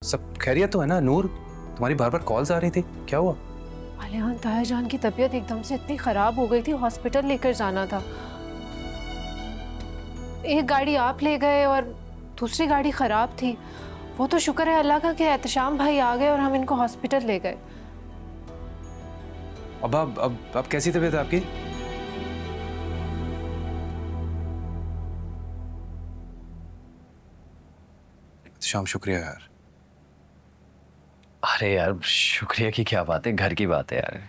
सब खैरियत तो है ना? नूर, तुम्हारी बार बार कॉल्स आ रही थी, क्या हुआ? आलियान, ताया जान की तबीयत एकदम से इतनी खराब हो गई थी, हॉस्पिटल लेकर जाना था। एक गाड़ी आप ले गए और दूसरी गाड़ी खराब थी। वो तो शुक्र है अल्लाह का कि एहतशाम भाई आ गए और हम इनको हॉस्पिटल ले गए। अब कैसी तबीयत है आपकी? शाम, शुक्रिया यार। अरे यार शुक्रिया की क्या बात है, घर की बात है यार।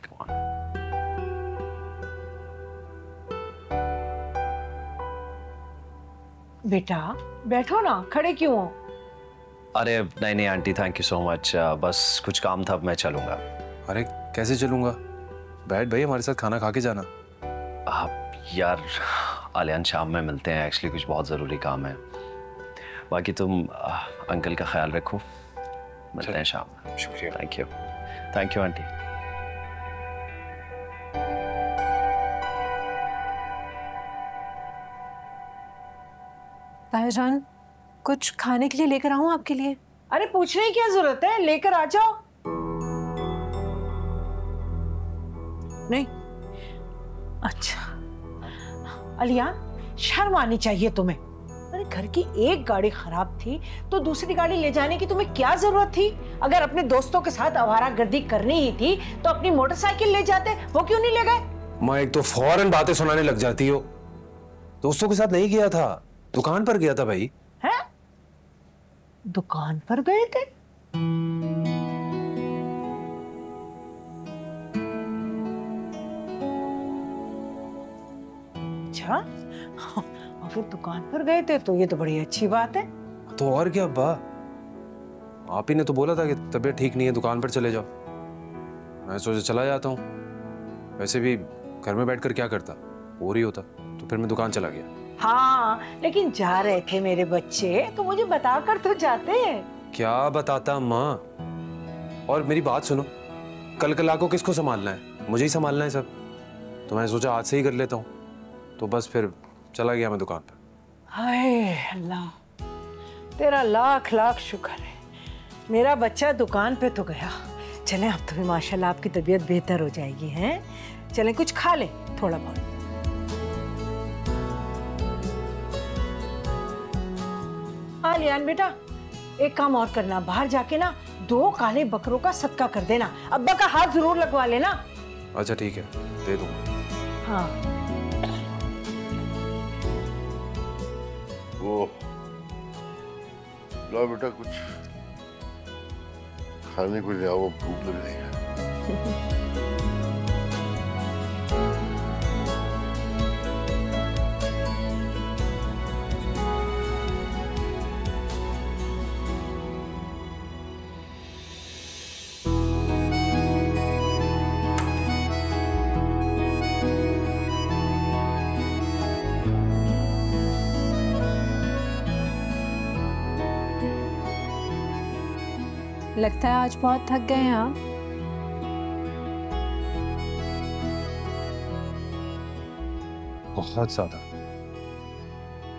बेटा बैठो ना, खड़े क्यों हो? अरे नहीं नहीं aunty, thank you so much, बस कुछ काम था, मैं चलूंगा। अरे कैसे चलूंगा? बैठ भाई, हमारे साथ खाना खा के जाना। यार आलियान शाम में मिलते हैं, एक्चुअली कुछ बहुत ज़रूरी काम है। बाकी तुम अंकल का ख्याल रखो, मिलते हैं शाम में। शुक्रिया। Thank you aunty. ताया जान, कुछ खाने के लिए लेकर आऊं आपके लिए? अरे पूछने की क्या जरूरत है, लेकर आ जाओ। नहीं, अच्छा अलिया, शर्म आनी चाहिए तुम्हें। अरे घर की एक गाड़ी खराब थी तो दूसरी गाड़ी ले जाने की तुम्हें क्या जरूरत थी? अगर अपने दोस्तों के साथ आवारागर्दी करनी ही थी तो अपनी मोटरसाइकिल ले जाते, वो क्यों नहीं ले गए? माँ, एक तो फौरन बातें सुनाने लग जाती हो। दोस्तों के साथ नहीं गया था, दुकान पर गया था भाई। हैं? दुकान पर गए थे? अच्छा, अगर दुकान पर गए थे तो ये तो बड़ी अच्छी बात है। तो और क्या अब्बा, आप ही ने तो बोला था कि तबीयत ठीक नहीं है, दुकान पर चले जाओ। मैं सोचा चला जाता हूँ, वैसे भी घर में बैठकर क्या करता, बोर ही होता, तो फिर मैं दुकान चला गया। हाँ, लेकिन जा रहे थे मेरे बच्चे तो मुझे बताकर तो जाते। क्या बताता माँ? और मेरी बात सुनो, कल को किसको संभालना है? मुझे ही संभालना है सब। तो मैं सोचा आज से ही कर लेता हूँ, तो बस फिर चला गया मैं दुकान पर। हाय अल्लाह, तेरा लाख लाख शुक्र है, मेरा बच्चा दुकान पे तो गया। चलें, अब तो भी माशाल्लाह आपकी तबीयत बेहतर हो जाएगी। हैं, चलें कुछ खा लें थोड़ा बहुत। आलियान बेटा, एक काम और करना, बाहर जाके ना 2 काले बकरों का सदका कर देना। अब्बा का हाथ जरूर लगवा लेना। अच्छा ठीक है, दे दूंगा। हाँ। वो ला बेटा, कुछ खाने को ले आओ, भूख लग रही है। लगता है आज बहुत थक गए हैं आप। बहुत ज्यादा।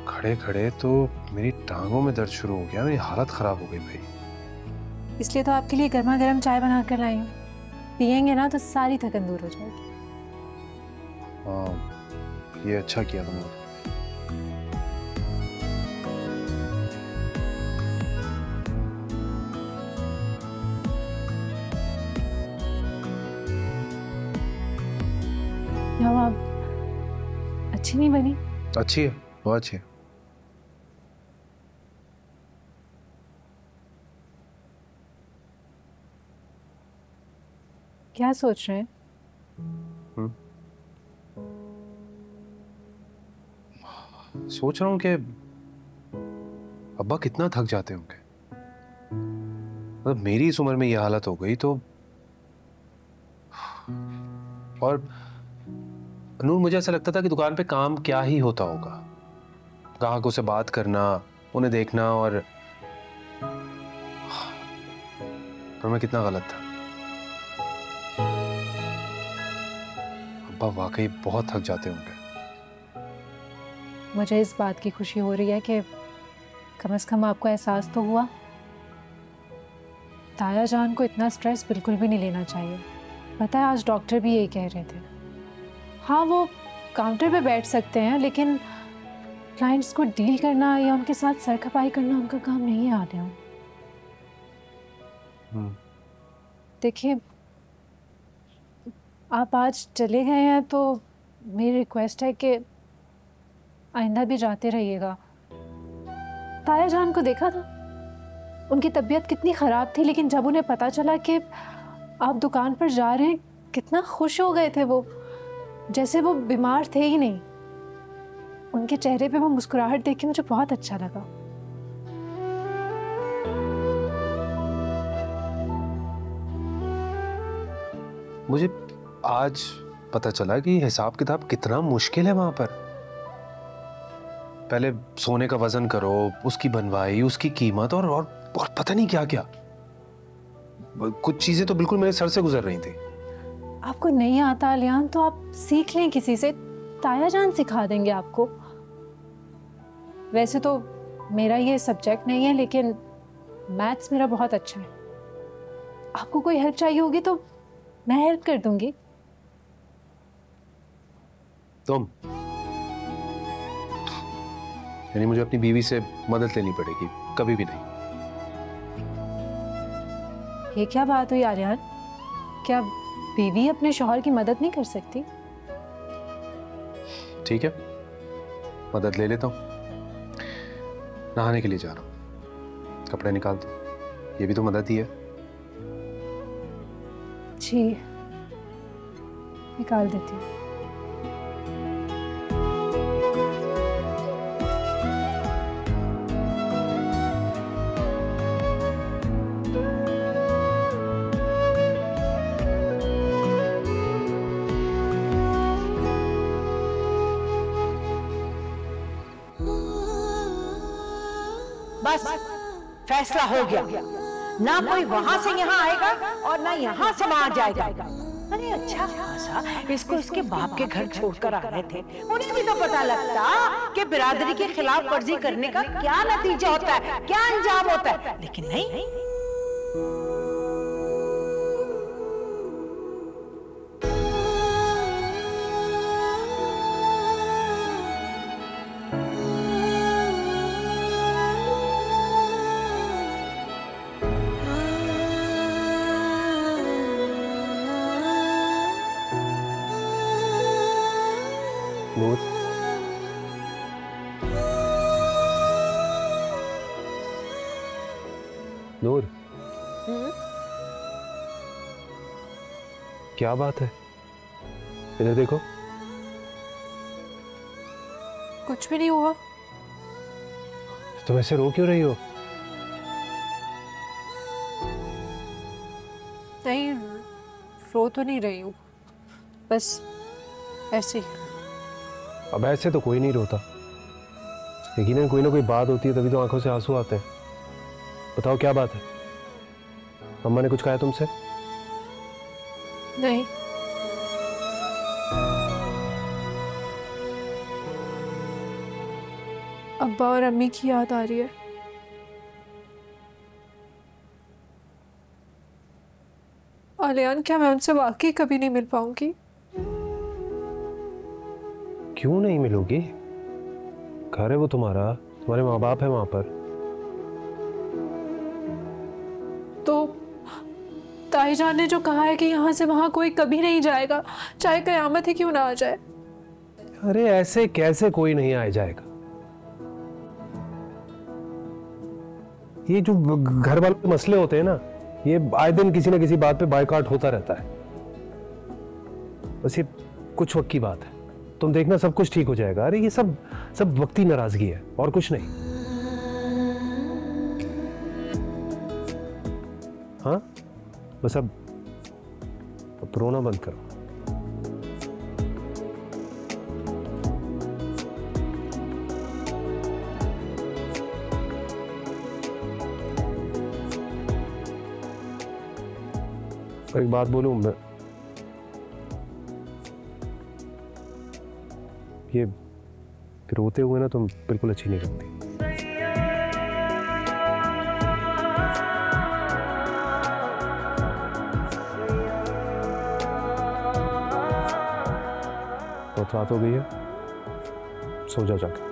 खड़े खड़े तो मेरी टांगों में दर्द शुरू हो गया, मेरी हालत खराब हो गई भाई। इसलिए तो आपके लिए गर्मा गर्म चाय बना कर लाई हूँ, पियेंगे ना तो सारी थकन दूर हो जाएगी। हाँ, ये अच्छा किया तुमने। जवाब अच्छी नहीं बनी? अच्छी है, बहुत अच्छी है। क्या सोच रहे हैं? सोच रहा हूँ कि अब्बा कितना थक जाते होंगे। मतलब मेरी इस उम्र में ये हालत हो गई तो। और नूर, मुझे ऐसा लगता था कि दुकान पे काम क्या ही होता होगा, ग्राहकों से बात करना, उन्हें देखना, और मैं कितना गलत था। अब्बा वाकई बहुत थक जाते होंगे। मुझे इस बात की खुशी हो रही है कि कम से कम आपको एहसास तो हुआ। ताया जान को इतना स्ट्रेस बिल्कुल भी नहीं लेना चाहिए। पता है आज डॉक्टर भी यही कह रहे थे। हाँ वो काउंटर पे बैठ सकते हैं लेकिन क्लाइंट्स को डील करना या उनके साथ सरखपाई करना उनका काम नहीं है आलिया। देखिए आप आज चले गए हैं तो मेरी रिक्वेस्ट है कि आइंदा भी जाते रहिएगा। ताया जान को देखा था, उनकी तबीयत कितनी ख़राब थी, लेकिन जब उन्हें पता चला कि आप दुकान पर जा रहे हैं कितना खुश हो गए थे वो, जैसे वो बीमार थे ही नहीं। उनके चेहरे पे वो मुस्कुराहट देख के मुझे बहुत अच्छा लगा। मुझे आज पता चला कि हिसाब किताब कितना मुश्किल है वहां पर। पहले सोने का वजन करो, उसकी बनवाई, उसकी कीमत और पता नहीं क्या क्या। कुछ चीजें तो बिल्कुल मेरे सर से गुजर रही थी। आपको नहीं आता अलियान तो आप सीख लें किसी से, ताया जान सिखा देंगे आपको। वैसे तो मेरा ये सब्जेक्ट नहीं है लेकिन मैथ्स मेरा बहुत अच्छा है। आपको कोई हेल्प चाहिए होगी तो मैं हेल्प कर दूंगी। तुम यानी मुझे अपनी बीवी से मदद लेनी पड़ेगी? कभी भी नहीं। ये क्या बात हुई आर्यन? क्या बीवी अपने शौहर की मदद नहीं कर सकती? ठीक है, मदद ले लेता हूँ। नहाने के लिए जा रहा हूँ, कपड़े निकाल दो। ये भी तो मदद ही है। जी निकाल देती हूँ। बस फैसला हो गया। ना कोई वहां से यहाँ आएगा और ना यहाँ से वहां जाएगा। अरे अच्छा खासा इसको इसके बाप के घर छोड़कर आ रहे थे, उन्हें भी तो पता लगता कि बिरादरी के खिलाफ वर्जी करने का क्या नतीजा होता है, क्या अंजाम होता है, लेकिन नहीं। नूर, नूर, क्या बात है? इधर देखो। कुछ भी नहीं हुआ। तुम ऐसे रो क्यों रही हो? नहीं, रो तो नहीं रही हूँ, बस ऐसे ही। अब ऐसे तो कोई नहीं रोता, यकीनन कोई ना कोई बात होती है तभी तो आंखों से आंसू आते हैं। बताओ क्या बात है? अम्मा ने कुछ कहा तुमसे? नहीं। अब्बा और अम्मी की याद आ रही है। आलियान, क्या मैं उनसे वाकई कभी नहीं मिल पाऊंगी? क्यों नहीं मिलोगी? घर है वो तुम्हारा, तुम्हारे माँ बाप है वहां पर। तो ताई जान ने जो कहा है कि यहाँ से वहां कोई कभी नहीं जाएगा, चाहे कयामत ही क्यों ना आ जाए। अरे ऐसे कैसे कोई नहीं आ जाएगा? ये जो घर वालों के मसले होते हैं ना, ये आए दिन किसी ना किसी बात पे बायकॉट होता रहता है। बस ये कुछ वक्त की बात है, तुम देखना सब कुछ ठीक हो जाएगा। अरे ये सब वक्ती नाराजगी है और कुछ नहीं। हाँ बस अब रोना बंद करो। एक बात बोलूं मैं, ये रोते हुए ना तुम बिल्कुल अच्छी नहीं लगती। बहुत रात हो गई है, सो जा जाके।